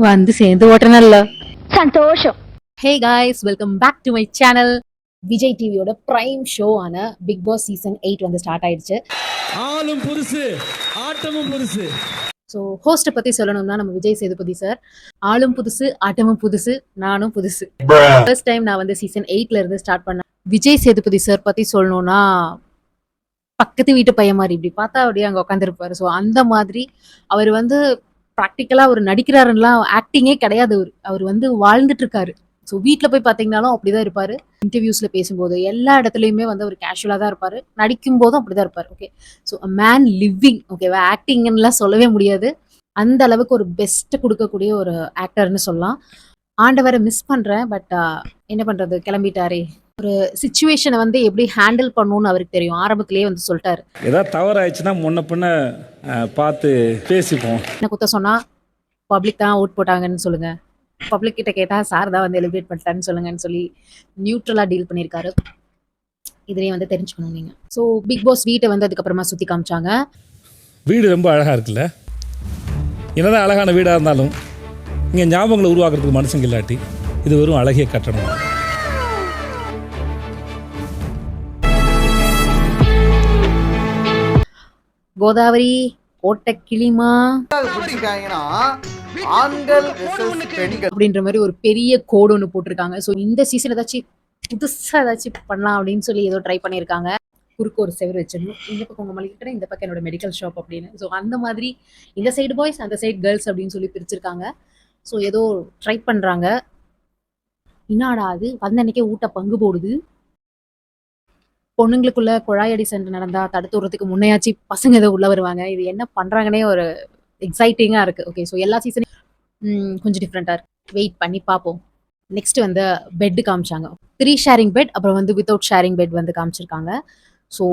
வந்து சேர்ந்து ஓட்டனல்ல. சந்தோஷம். Hey guys, welcome back to my channel. Vijay டிவியோட பிரைம் ஷோ ஆன பிக் பாஸ் சீசன் 8 வந்து ஸ்டார்ட் ஆயிடுச்சு. ஆளும் புதுசு, ஆட்டமும் புதுசு. ஸோ ஹோஸ்ட்டை பற்றி சொல்லணும்னா நம்ம விஜய் சேதுபதி சார். ஆளும் புதுசு, ஆட்டமும் புதுசு, நானும் புதுசு. ஃபர்ஸ்ட் டைம் நான் வந்து சீசன் 8ல இருந்து ஸ்டார்ட் பண்ணேன். விஜய் சேதுபதி சார் பற்றி சொல்லணும்னா பக்கத்து வீட்டு பையன் மாதிரி, இப்படி பார்த்தா அப்படியே அங்கே உட்காந்துருப்பாரு. ஸோ அந்த மாதிரி அவர் வந்து ப்ராக்டிக்கலாக அவர் நடிக்கிறாருலாம் ஆக்டிங்கே கிடையாது. அவர் வந்து வாழ்ந்துட்டு இருக்காரு. ஸோ வீட்டில் போய் பார்த்தீங்கன்னாலும் அப்படிதான் இருப்பாரு. இன்டர்வியூஸில் பேசும்போது எல்லா இடத்துலையுமே வந்து அவர் கேஷுவலாக தான் இருப்பார். நடிக்கும் போதும் அப்படிதான் இருப்பார். Okay, so man living. ஓகேவா, ஆக்டிங்லாம் சொல்லவே முடியாது. அந்த அளவுக்கு ஒரு பெஸ்ட் கொடுக்கக்கூடிய ஒரு ஆக்டர்னு சொல்லலாம். ஆண்டவரை மிஸ் பண்ணுறேன். பட் என்ன பண்ணுறது, கிளம்பிட்டாரே. ஒரு சுச்சுவேஷனை வந்து எப்படி ஹேண்டில் பண்ணணும்னு அவருக்கு தெரியும். ஆரம்பத்திலேயே வந்து சொல்லிட்டாரு, ஏதாவது தவறு ஆயிடுச்சுன்னா முன்ன பின்ன பார்த்து பேசிப்போம். என்ன குத்த சொன்னால் பப்ளிக் தான் ஓட் போட்டாங்கன்னு சொல்லுங்கள், பப்ளிக் கிட்ட கேட்டால் சார் தான் வந்து எலிப்ரேட் பண்ணிட்டாருன்னு சொல்லுங்கன்னு சொல்லி நியூட்ரலாக டீல் பண்ணியிருக்காரு. இதுலேயே வந்து தெரிஞ்சுக்கணும் நீங்கள். ஸோ பிக் பாஸ் வீட்டை வந்து அதுக்கப்புறமா சுற்றி காமிச்சாங்க. வீடு ரொம்ப அழகாக இருக்குல்ல. என்னதான் அழகான வீடாக இருந்தாலும் இங்கே ஞாபகங்களை உருவாக்குறதுக்கு மனுஷங்க இல்லாட்டி இது வெறும் அழகிய கட்டணம். கோதாவரி ஓட்ட கிளிமா அப்படின்ற மாதிரி ஒரு பெரிய கோடு ஒன்று போட்டிருக்காங்க. ஸோ இந்த சீசன் ஏதாச்சும் புதுசாக ஏதாச்சும் பண்ணலாம் அப்படின்னு சொல்லி ஏதோ ட்ரை பண்ணியிருக்காங்க. குறுக்கு ஒரு செவர் வச்சிடணும், இந்த பக்கம் உங்கள் மளிகை, இந்த பக்கம் என்னோட மெடிக்கல் ஷாப் அப்படின்னு. ஸோ அந்த மாதிரி இந்த சைடு பாய்ஸ், அந்த சைடு கேர்ள்ஸ் அப்படின்னு சொல்லி பிரிச்சிருக்காங்க. ஸோ ஏதோ ட்ரை பண்ணுறாங்க. இன்னாடா அது வந்த அன்னைக்கே ஊட்ட பங்கு போடுது. பொண்ணுங்களுக்குள்ள குழாயடி சண்டை நடந்தா தடுத்து விடுறதுக்கு முன்னையாச்சு பசங்க ஏதோ உள்ள வருவாங்க. இது என்ன பண்றாங்கன்னே ஒரு எக்ஸைட்டிங்கா இருக்கு. ஓகே, ஸோ எல்லா சீசனும் கொஞ்சம் டிஃப்ரெண்டா இருக்கு. வெயிட் பண்ணி பார்ப்போம். நெக்ஸ்ட் வந்து பெட் காமிச்சாங்க. 3 ஷேரிங் பெட், அப்புறம் வந்து வித்தவுட் ஷேரிங் பெட் வந்து காமிச்சிருக்காங்க. ஸோ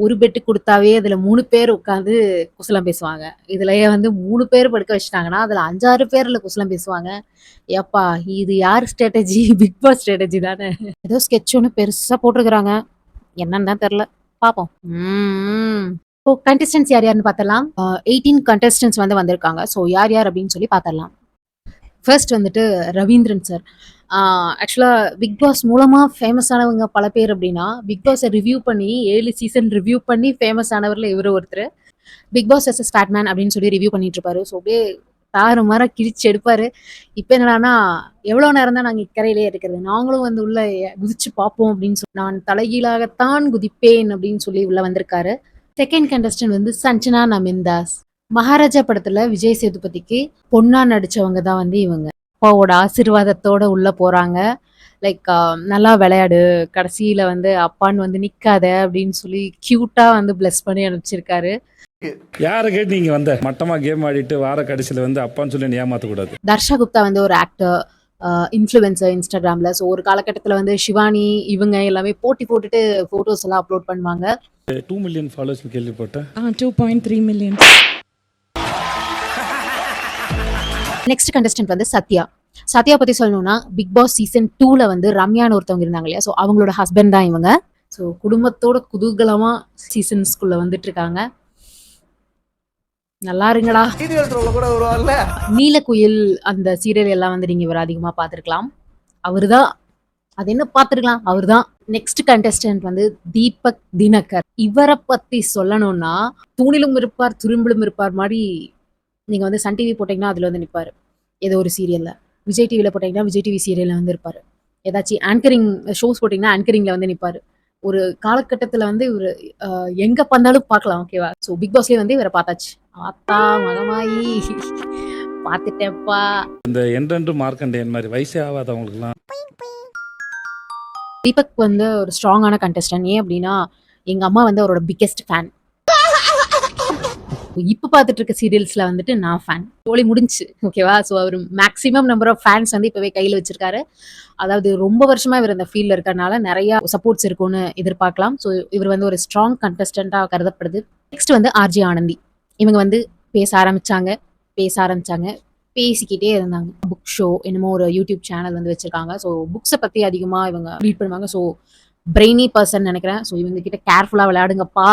ஒரு பெட்டு கொடுத்தாவே அதில் 3 பேர் உட்காந்து குசலம் பேசுவாங்க. இதுலயே வந்து 3 பேர் படுக்க வச்சுட்டாங்கன்னா அதில் 5-6 பேர்ல குசலம் பேசுவாங்க. ஏப்பா இது யார் ஸ்ட்ராட்டஜி? பிக் பாஸ் ஸ்ட்ராட்டஜி தானே. ஏதோ ஸ்கெட்ச் ஒன்று பெருசாக போட்டிருக்கிறாங்க, என்னன்னு தான் தெரியல, பார்ப்போம். இப்போ கண்டெஸ்டன்ஸ் யார் யாருன்னு பார்த்தலாம். 18 கண்டெஸ்டன்ஸ் வந்து வந்திருக்காங்க. ஸோ யார் யார் அப்படின்னு சொல்லி பார்த்தரலாம். ஃபர்ஸ்ட் வந்துட்டு ரவீந்திரன் சார். ஆக்சுவலாக பிக் பாஸ் மூலமாக ஃபேமஸ் ஆனவங்க பல பேர். அப்படின்னா பிக் பாஸை ரிவ்யூ பண்ணி 7 சீசன் ரிவ்யூ பண்ணி ஃபேமஸ் ஆனவரில் இவர் ஒருத்தர். பிக் பாஸ் எஸ் ஃபேட்மேன் அப்படின்னு சொல்லி ரிவ்யூ பண்ணிட்டு இருப்பாரு. ஸோ அப்படியே தாறு மாற கிழிச்சு எடுப்பாரு. இப்போ என்னடானா எவ்வளோ நேரம் தான் நாங்கள் இக்கரையிலே இருக்கிறது, நாங்களும் வந்து உள்ள குதிச்சு பார்ப்போம் அப்படின்னு சொல்லி நான் தலைகீழாகத்தான் குதிப்பேன் அப்படின்னு சொல்லி உள்ள வந்திருக்காரு. செகண்ட் கண்டஸ்டன்ட் வந்து சஞ்சனா நமிந்தாஸ். மகாராஜா படத்துல விஜய் சேதுபதிக்கு பொண்ணா நடிச்சவங்க தான் வந்து இவங்க. அப்பாவோட ஆசீர்வாதத்தோட உள்ள போறாங்க. லைக் நல்லா விளையாடு, கடைசியில வந்து அப்பான்னு வந்து நிக்காத அப்படின்னு சொல்லி கியூட்டா வந்து பிளஸ் பண்ணி அனுப்பிச்சிருக்காரு. யாரை கேட்டு நீங்க வந்த மட்டமா கேம் ஆடிட்டு வார கடைசியில் வந்து அப்பான்னு சொல்லி ஏமாற்றக்கூடாது. தர்ஷா குப்தா வந்து ஒரு ஆக்டர், இன்ஃப்ளூயன்சர் இன்ஸ்டாகிராம்ல. ஸோ ஒரு காலகட்டத்தில் வந்து சிவானி இவங்க எல்லாமே போட்டி போட்டுட்டு ஃபோட்டோஸ் எல்லாம் அப்லோட் பண்ணுவாங்க. 2 மில்லியன் ஃபாலோவர்ஸ் கேள்விப்பட்டேன். 2.3 மில்லியன். நெக்ஸ்ட் கண்டஸ்டன்ட் வந்து சத்யா. சத்யா பத்தி சொல்லணும்னா பிக் பாஸ் சீசன் 2ல வந்து ரம்யான்னு ஒருத்தவங்க இருந்தாங்க இல்லையா. ஸோ அவங்களோட ஹஸ்பண்ட் தான் இவங்க. ஸோ குடும்பத்தோட குதூகலமா சீசன்ஸ்குள்ள வந்துட்டு இருக்காங்க. நல்லா இருங்கடா. நீலக்குயில் அந்த சீரியல் எல்லாம் வந்து நீங்க இவர் அதிகமா பார்த்துருக்கலாம். அவருதான், அது என்ன பார்த்துருக்கலாம், அவர்தான். நெக்ஸ்ட் கண்டஸ்டன்ட் வந்து தீபக் தினகர். இவரை பத்தி சொல்லணும்னா தூணிலும் இருப்பார் துரும்பிலும் இருப்பார் மாதிரி. நீங்க வந்து சன் டிவி போட்டீங்கன்னா அதுல வந்து நிற்பாரு. ஏதோ ஒரு சீரியல்ல, விஜய் டிவியில போட்டீங்கன்னா விஜய் டிவி சீரியல்ல வந்து இருப்பாரு. ஏதாச்சும் ஆங்கரிங் ஷோஸ் போட்டீங்கன்னா ஆங்கரிங்ல வந்து நிற்பாரு. ஒரு காலகட்டத்தில் வந்து இவர் எங்க பார்த்தாலும் பார்க்கலாம். ஓகேவா. ஸோ பிக் பாஸ்லேயே வந்து இவரை பார்த்தாச்சு. ஆத்தா மகமாயி பார்த்துட்டேப்பா. இந்த என்றென்று மார்க்கண்டேன் மாதிரி வயசே ஆகாதவங்களுக்குலாம். தீபக் வந்து ஒரு ஸ்ட்ராங்கான கண்டஸ்டன்ட். ஏன் அப்படின்னா எங்க அம்மா வந்து அவரோட பிக்கெஸ்ட் ஃபேன். இப்போ பார்த்துட்டு இருக்க சீரியல்ஸ்ல வந்துட்டு நான் ஃபேன். தோழி முடிஞ்சு. ஓகேவா. ஸோ அவர் மேக்ஸிமம் நம்பர் ஆஃப் ஃபேன்ஸ் வந்து இப்போவே கையில் வச்சிருக்காரு. அதாவது ரொம்ப வருஷமா இவர் இந்த ஃபீல்டில் இருக்கிறதுனால நிறைய சப்போர்ட்ஸ் இருக்கும்னு எதிர்பார்க்கலாம். ஸோ இவர் வந்து ஒரு ஸ்ட்ராங் கண்டஸ்டண்டாக கருதப்படுது. நெக்ஸ்ட் வந்து ஆர்ஜி ஆனந்தி. இவங்க வந்து பேச ஆரம்பிச்சாங்க, பேசிக்கிட்டே இருந்தாங்க. புக் ஷோ என்னமோ ஒரு யூடியூப் சேனல் வந்து வச்சிருக்காங்க. ஸோ புக்ஸை பற்றி அதிகமாக இவங்க ரீட் பண்ணுவாங்க. ஸோ பிரெய்னி பர்சன் நினைக்கிறேன். ஸோ இவங்க கிட்ட கேர்ஃபுல்லாக விளையாடுங்கப்பா.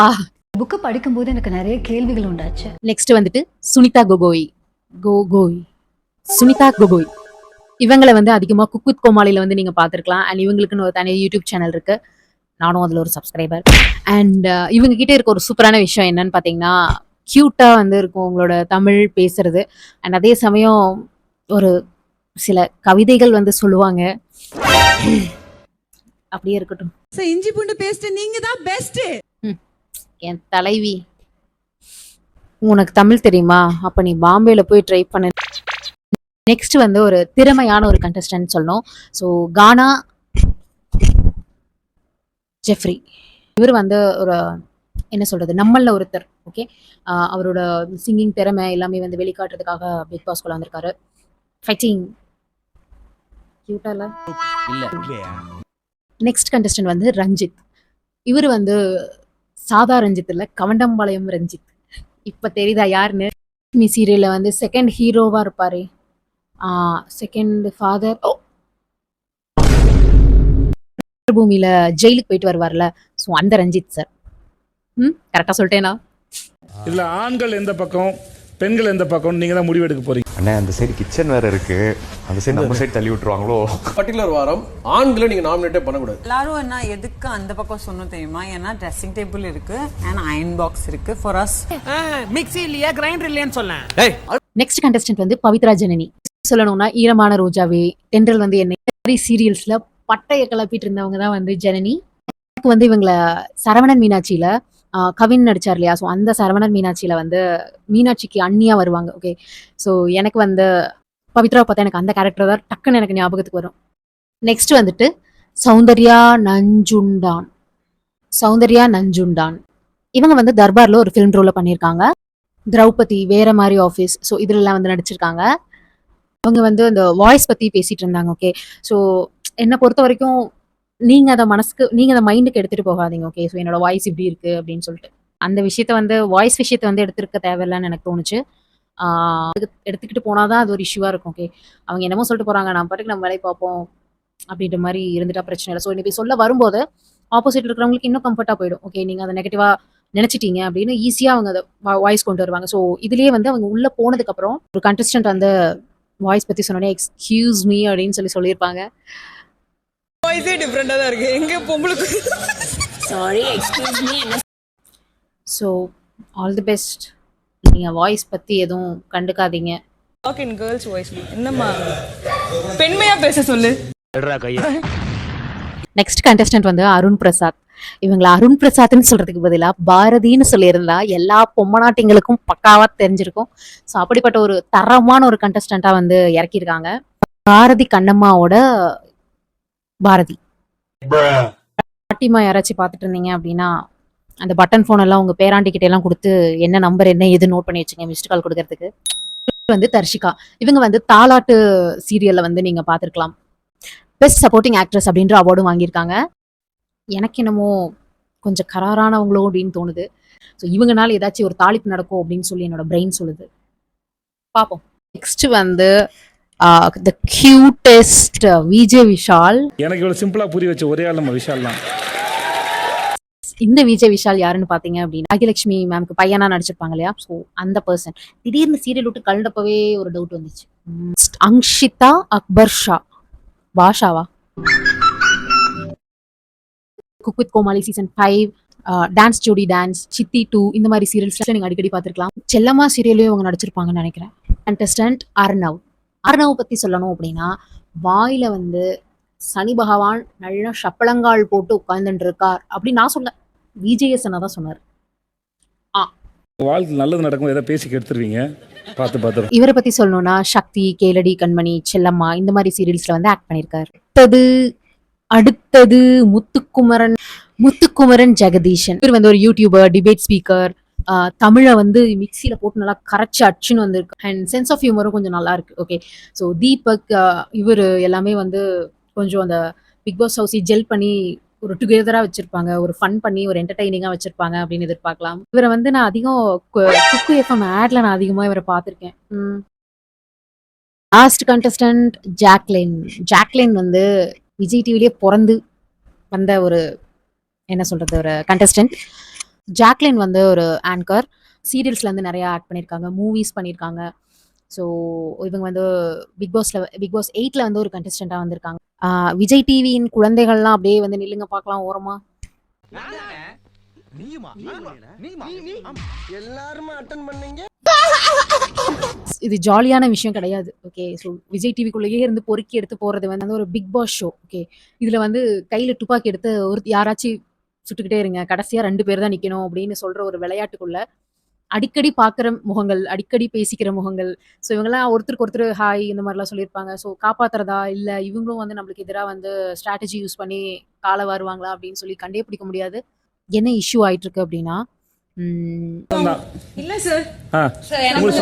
புக்கு படிக்கும்போது எனக்கு நிறைய கேள்விகள் உண்டாச்சு. நெக்ஸ்ட் வந்துட்டு சுனிதா கோகோய். சுனிதா கொகோய். இவங்கள வந்து அதிகமா குக் வித் கோமாளில வந்து நீங்க பார்த்துருக்கலாம். அண்ட் இவங்களுக்குன்னு ஒரு தனி யூடியூப் சேனல் இருக்கு. நானும் அதுல ஒரு சப்ஸ்கிரைபர். அண்ட் இவங்க கிட்ட இருக்க ஒரு சூப்பரான விஷயம் என்னன்னு பார்த்தீங்கன்னா, கியூட்டா வந்து இருக்கும் உங்களோட தமிழ் பேசுறது. அண்ட் அதே சமயம் ஒரு சில கவிதைகள் வந்து சொல்லுவாங்க. அப்படியே இருக்கட்டும். இஞ்சி பூண்டு பேஸ்ட் நீங்க தான் பெஸ்ட். என் தலைவி, உனக்கு தமிழ் தெரியுமா? அப்ப நீ பாம்பேல போய் ட்ரை பண்ணு. நெக்ஸ்ட் வந்து ஒரு திறமையான ஒரு கண்டஸ்டன்ட் சொல்லணும். ஸோ கானா ஜெஃப்ரி. இவர் வந்து ஒரு என்ன சொல்றது, நம்மள ஒருத்தர். ஓகே, அவரோட சிங்கிங் திறமை எல்லாமே வந்து வெளிக்காட்டுறதுக்காக பிக் பாஸ்குள்ள வந்திருக்காரு. ஃபைட்டிங் கியூட்டா இல்ல? நெக்ஸ்ட் கண்டஸ்டன்ட் வந்து ரஞ்சித். இவர் வந்து சாதா ரஞ்சித் இல்ல, கவண்டம்பாளையம் ரஞ்சித். இப்ப தெரியுதா யாருன்னு? மீ சீரியல்ல வந்து செகண்ட் ஹீரோவா இருப்பாரு. Second father. பூமியில ஜெயிலுக்கு போயிட்டு வருவார்ல, ஸோ அந்த ரஞ்சித் சார். கரெக்டா சொல்லிட்டேனா? இதில் ஆண்கள் எந்த பக்கம் பெண்கள் எந்த பக்கம் நீங்கள் தான் முடிவெடுக்க போறீங்க. அண்ணா அந்த சைடு கிச்சன் வேற இருக்கு, அந்த சைடு நம்ம சைடு தள்ளி விட்டுருவாங்களோ. பர்டிகுலர் வாரம் ஆண்களை நீங்க நாமினேட்டே பண்ணக்கூடாது. எல்லாரும் என்ன எதுக்கு அந்த பக்கம் சொன்னோம் தெரியுமா? ஏன்னா ட்ரெஸ்ஸிங் டேபிள் இருக்கு அண்ட் அயன் பாக்ஸ் இருக்கு ஃபார் அஸ். மிக்ஸி இல்லையா கிரைண்டர் இல்லையான்னு சொல்லேன். நெக்ஸ்ட் கண்டஸ்டன்ட் வந்து பவித்ரா ஜனனி. சொல்லணும்னா ஈரமான ரோஜாவே, தென்றல் வந்து என்ன சீரியல்ஸ்ல பட்டைய கிளப்பிட்டு இருந்தவங்க தான் வந்து ஜனனி. எனக்கு வந்து இவங்களை சரவணன் மீனாட்சியில கவின் நடிச்சார் இல்லையா, ஸோ அந்த சரவணன் மீனாட்சியில வந்து மீனாட்சிக்கு அண்ணியா வருவாங்க. ஓகே, ஸோ எனக்கு வந்து பவித்ராவை பார்த்தா எனக்கு அந்த கேரக்டர் தான் டக்குன்னு எனக்கு ஞாபகத்துக்கு வரும். நெக்ஸ்ட் வந்துட்டு சௌந்தர்யா நஞ்சுண்டான். சௌந்தர்யா நஞ்சுண்டான் இவங்க வந்து தர்பார்ல ஒரு ஃபிலிம் ரோல பண்ணியிருக்காங்க. திரௌபதி, வேற மாதிரி ஆஃபீஸ், ஸோ இதுலலாம் வந்து நடிச்சிருக்காங்க. அவங்க வந்து அந்த வாய்ஸ் பத்தி பேசிட்டு இருந்தாங்க. ஓகே, ஸோ என்னை பொறுத்த வரைக்கும் நீங்க அதை மனசுக்கு, நீங்க அதை மைண்டுக்கு எடுத்துட்டு போகாதீங்க. ஓகே, ஸோ என்னோட வாய்ஸ் இப்படி இருக்கு அப்படின்னு சொல்லிட்டு அந்த விஷயத்த வந்து வாய்ஸ் விஷயத்த வந்து எடுத்துருக்க தேவையில்லைன்னு எனக்கு தோணுச்சு. எடுத்துக்கிட்டு போனாதான் அது ஒரு இஷ்யூவா இருக்கும். ஓகே, அவங்க என்னமோ சொல்லிட்டு போறாங்க, நான் பாட்டுக்கு நம்ம வேலையை பார்ப்போம் அப்படின்ற மாதிரி இருந்துட்டா பிரச்சனை இல்லை. ஸோ இன்னைக்கு சொல்ல வரும்போது ஆப்போசிட்ல இருக்கிறவங்களுக்கு இன்னும் கம்ஃபர்ட்டா போயிடும். ஓகே, நீங்க அதை நெகட்டிவா நினைச்சிட்டீங்க அப்படின்னு ஈஸியா அவங்க அதை வாய்ஸ் கொண்டு வருவாங்க. ஸோ இதுலயே வந்து அவங்க உள்ள போனதுக்கு அப்புறம் ஒரு கண்டஸ்டன்ட் அந்த வாய்ஸ் பத்தி சொன்னோடனே எக்ஸ்கியூஸ் மீ அப்படின்னு சொல்லியிருப்பாங்க. வாய்ஸே டிஃபரெண்டா தான் இருக்கு. எங்க பொம்பளுக்கு sorry excuse me. So all the best. நீங்க வாய்ஸ் பத்தி எதுவும் கண்டுக்காதீங்க. Talk in girls voice. என்னம்மா பெண்மையா பேச சொல்லு. நெக்ஸ்ட் கண்டஸ்டன்ட் வந்து அருண் பிரசாத். இவங்களை அருண் பிரசாத்னு சொல்றதுக்கு பதிலா பாரதின்னு சொல்லியிருந்தா எல்லா பொம்மநாட்டிங்களுக்கும் பக்காவா தெரிஞ்சிருக்கும். ஸோ அப்படிப்பட்ட ஒரு தரமான ஒரு கண்டஸ்டண்டா வந்து இறக்கியிருக்காங்க. பாரதி கண்ணம்மாவோட பாரதி. பாட்டிமா யாராச்சும் பார்த்துட்டு இருந்தீங்க அப்படின்னா அந்த பட்டன் ஃபோன் எல்லாம் உங்க பேராண்டி கிட்ட எல்லாம் கொடுத்து என்ன நம்பர் என்ன எது நோட் பண்ணி வச்சுங்க மிஸ்டு கால் கொடுக்கறதுக்கு. வந்து தர்ஷிகா. இவங்க வந்து தாலாட்டு சீரியல்ல வந்து நீங்க பார்த்துருக்கலாம். பெஸ்ட் சப்போர்ட்டிங் ஆக்ட்ரஸ் அப்படின்ற அவார்டும் வாங்கியிருக்காங்க. எனக்கு என்னமோ கொஞ்சம் கராரானவங்களோ அப்படின்னு தோணுது. ஸோ இவங்கனால ஏதாச்சும் ஒரு தாளிப்பு நடக்கும் அப்படின்னு சொல்லி என்னோட பிரெயின் சொல்லுது. பார்ப்போம். நெக்ஸ்ட் வந்து த கியூட்டஸ்ட் விஜய் விஷால். எனக்கு இவ்வளோ சிம்பிளாக புரிய வச்ச ஒரே ஆள் நம்ம விஷால் தான். இந்த விஜய் விஷால் யாருன்னு பார்த்தீங்க அப்படின்னா பாகியலட்சுமி மேம்க்கு பையனா நடிச்சிருப்பாங்க இல்லையா, ஸோ அந்த பர்சன். திடீர்னு சீரியல் விட்டு கலண்டப்பவே ஒரு டவுட் வந்துச்சு. அங்ஷிதா அக்பர் ஷா. பாஷாவா? Cook with Comali season 5, dance Jodi dance, Chithi 2 இந்த மாதிரி சீரியல்ஸ்ல நீங்க அடிக்கடி பார்த்துருக்கலாம். செல்லம்மா சீரியலையும் அவங்க நடிச்சிருப்பாங்கன்னு நினைக்கிறேன். கண்டஸ்டன்ட் அர்ணவ். அர்ணவ் பத்தி சொல்லணும் அப்படின்னா வாயில வந்து சனி பகவான் நல்லா சப்பளங்கால் போட்டு உட்கார்ந்துட்டு இருக்கார் அப்படின்னு நான் சொன்னேன். விஜயஸ் தான் சொன்னார். வாழ்க்கை நல்லது நடக்கும் எதை பேசி கெடுத்துருவீங்க, பார்த்து. இவரை பத்தி சொல்லணும்னா சக்தி, கேளடி கண்மணி, செல்லம்மா இந்த மாதிரி சீரியல்ஸ்ல வந்து ஆக்ட் பண்ணியிருக்காரு. அடுத்தது முத்துக்குமரன் ஜெகதீஷன். இவர் வந்து ஒரு யூடியூபர், டிபேட் ஸ்பீக்கர். தமிழை வந்து மிக்சியில போட்டு நல்லா கரைச்சி அச்சுன்னு வந்திருக்கு. அண்ட் சென்ஸ் ஆஃப் ஹியூமரும் கொஞ்சம் நல்லா இருக்கு. ஓகே, ஸோ தீபக் இவர் எல்லாமே வந்து கொஞ்சம் அந்த பிக் பாஸ் ஹவுஸை ஜெல் பண்ணி ஒரு டுகெதரா வச்சிருப்பாங்க, ஒரு ஃபன் பண்ணி ஒரு என்டர்டைனிங்கா வச்சிருப்பாங்க அப்படின்னு எதிர்பார்க்கலாம். இவரை வந்து நான் அதிகம் குக்கு எஃப்எம் ஆட்ல நான் அதிகமா இவரை பார்த்துருக்கேன். லாஸ்ட் கண்டஸ்டன்ட் ஜாக்லின் வந்து விஜய் டிவிலேயே பிறந்து வந்த ஒரு என்ன சொல்றது ஒரு கண்டஸ்டன்ட். ஜாக்லின் வந்து ஒரு ஆங்கர். சீரியல்ஸ்ல இருந்து நிறைய ஆக்ட் பண்ணியிருக்காங்க, மூவிஸ் பண்ணியிருக்காங்க. ஸோ இவங்க வந்து பிக் பாஸ் 8ல் வந்து ஒரு கண்டஸ்டண்ட்டாக வந்திருக்காங்க. விஜய் டிவியின் குழந்தைகள்லாம் அப்படியே வந்து நில்லுங்க பார்க்கலாம் ஓரமா. இது ஜாலியான விஷயம் கிடையாது. ஓகே. ஸோ விஜய் டிவிக்குள்ளேயே இருந்து பொறுக்கி எடுத்து போறது வந்து ஒரு பிக் பாஸ் ஷோ. ஓகே. இதுல வந்து கையில துப்பாக்கி எடுத்து யாராச்சும் சுட்டுக்கிட்டே இருங்க. கடைசியா 2 பேர் தான் நிக்கணும் அப்படின்னு சொல்ற ஒரு விளையாட்டுக்குள்ள அடிக்கடி பார்க்குற முகங்கள், அடிக்கடி பேசிக்கிற முகங்கள். ஸோ இவங்கலாம் ஒருத்தருக்கு ஒருத்தர் ஹாய் இந்த மாதிரிலாம் சொல்லியிருப்பாங்க. ஸோ காப்பாத்துறதா இல்ல இவங்களும் வந்து நம்மளுக்கு எதிரா வந்து ஸ்ட்ராட்டஜி யூஸ் பண்ணி கால வருவாங்களா அப்படின்னு சொல்லி கண்டே பிடிக்க முடியாது. என்ன இஷ்யூ ஆயிட்டு இருக்கு அப்படின்னா இல்ல சார் ஆ உங்களுக்கு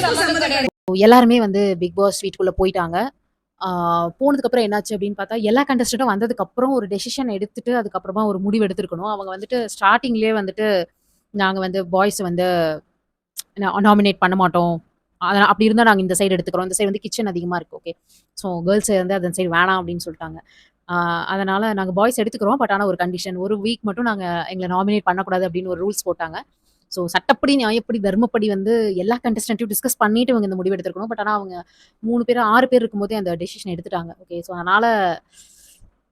சம்மதம் கிடையாது. எல்லாருமே வந்து பிக் பாஸ் வீட்டுக்குள்ள போயிட்டாங்க. போனதுக்கு அப்புறம் என்னாச்சு அப்படின்னு பார்த்தா எல்லா கண்டஸ்டன்ட்டும் வந்ததுக்கு அப்புறம் ஒரு டெசிஷன் எடுத்துட்டு அதுக்கப்புறமா ஒரு முடிவு எடுத்திருக்கணும். அவங்க வந்துட்டு ஸ்டார்டிங்லேயே வந்துட்டு நாங்க வந்து பாய்ஸ் வந்து நாமினேட் பண்ண மாட்டோம். அப்படி இருந்தா நாங்க இந்த சைடு எடுத்துக்கிறோம். இந்த சைடு வந்து கிச்சன் அதிகமா இருக்கு. ஓகே. ஸோ கேர்ள்ஸ் வந்து அந்த சைடு வேணாம் அப்படின்னு சொல்லிட்டாங்க. அதனால நாங்க பாய்ஸ் எடுத்துக்கிறோம். பட் ஆனா ஒரு கண்டிஷன் 1 வீக் மட்டும் நாங்க எங்களை நாமினேட் பண்ணக்கூடாது அப்படின்னு ஒரு ரூல்ஸ் போட்டாங்க. ஸோ சட்டப்படி, நியாயப்படி, தர்மப்படி வந்து எல்லா கண்டஸ்டன்ட்டையும் டிஸ்கஸ் பண்ணிட்டு இவங்க இந்த முடிவு எடுத்திருக்கணும். பட் ஆனா அவங்க 3 பேர் 6 பேர் இருக்கும்போதே அந்த டெசிஷன் எடுத்துட்டாங்க. ஓகே. ஸோ அதனால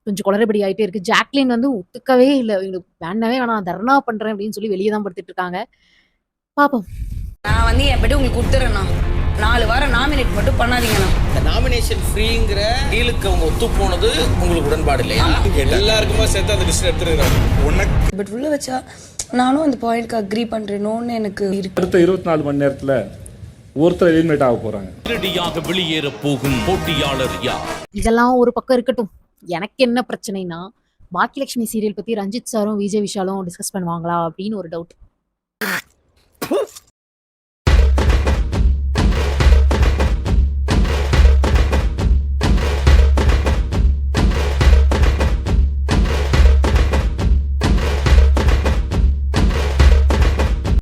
கொஞ்சம் குளறுபடி ஆயிட்டே இருக்கு. ஜாக்லின் வந்து ஒத்துக்கவே இல்ல. இவங்களுக்கு வேண்டவே வேணாம் தர்ணா பண்றேன் அப்படின்னு சொல்லி வெளியே தான் படுத்துட்டு இருக்காங்க. பாப்போம். நான் வந்து என் படி உங்களுக்கு கொடுத்துறேண்ணா. 4 வாரம் நாமினேட் மட்டும் பண்ணாதீங்கண்ணா. இந்த நாமினேஷன் ஃப்ரீங்கிற டீலுக்கு அவங்க ஒத்து போனது உங்களுக்கு உடன்பாடு இல்லையா? எல்லாருக்குமா சேர்த்து அந்த டிசிஷன் எடுத்துருக்காங்க. பட் உள்ள வச்சா நானும் அந்த பாயிண்ட்க்கு அக்ரி பண்றேனோன்னு எனக்கு இருக்கு. அடுத்த 24 மணி நேரத்தில் ஒருத்தர் எலிமினேட் ஆக போறாங்க. நேரடியாக வெளியேற போகும் போட்டியாளர் யார்? இதெல்லாம் ஒரு பக்கம் இருக்கட்டும். எனக்கு என்ன பிரச்சனைனா பாக்கியலட்சுமி சீரியல் பத்தி ரஞ்சித் சாரும் விஜய் விஷாலும் டிஸ்கஸ் பண்ணுவாங்களா அப்படின்னு ஒரு டவுட்.